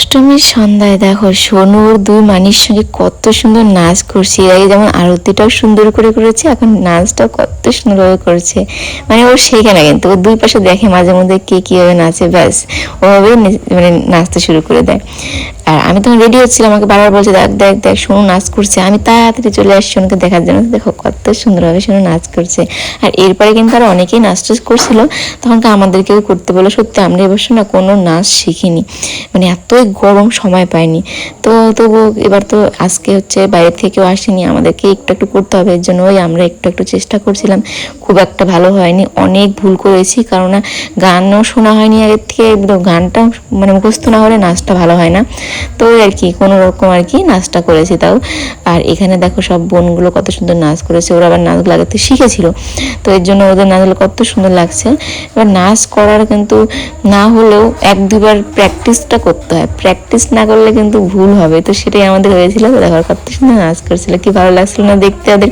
অষ্টমীর সন্ধ্যায় দেখো সোনুর দুই মানির সঙ্গে কত সুন্দর নাচ করছে। এর আগে যেমন আরতিটাও সুন্দর করে করেছে, এখন নাচটাও কত সুন্দরভাবে করছে। মানে ওর শেখে না, কিন্তু ওর দুই পাশে দেখে মাঝে মধ্যে কে কীভাবে নাচে, ব্যাস ওভাবেই মানে নাচতে শুরু করে দেয়। আর আমি তখন রেডি হচ্ছিলাম, আমাকে বারবার বলছে দেখ দেখ দেখ সোনু নাচ করছে। আমি তাড়াতাড়ি চলে আসছি সোনুকে দেখার জন্য। দেখো কত সুন্দরভাবে সোনু নাচ করছে। আর এরপরে কিন্তু আরও অনেকেই নাচ টাচ করছিল, তখন তো আমাদেরকেও করতে বলো। সত্যি আমরা এবছর না কোনো নাচ শিখিনি, মানে এতই গরম সময় পাইনি। তো তবু এবার তো আজকে হচ্ছে বাইরে থেকেও আসেনি, আমাদেরকে একটু একটু করতে হবে, এর জন্য ওই আমরা একটু একটু চেষ্টা করছিলাম। খুব একটা ভালো হয়নি, অনেক ভুল করেছি, কারণ গানও শোনা হয়নি আগের থেকে। গানটা মানে মুখস্থ না হলে নাচটা ভালো হয় না। তো ওই আর কি কোনো রকম আর কি নাচটা করেছি তাও। আর এখানে দেখো সব বোনগুলো কত সুন্দর নাচ করেছে, ওরা আবার নাচগুলো আগে থেকে শিখেছিল, তো এর জন্য ওদের নাচগুলো কত সুন্দর লাগছে। এবার নাচ করার কিন্তু না হলেও এক দুবার প্র্যাকটিসটা করতে হয়, প্র্যাকটিস না করলে কিন্তু ভুল হবে। তো সেটাই আমাদের হয়েছিল। দেখো কত সুন্দর নাচ করছিল, কি ভালো লাগছিল না দেখতে ওদের।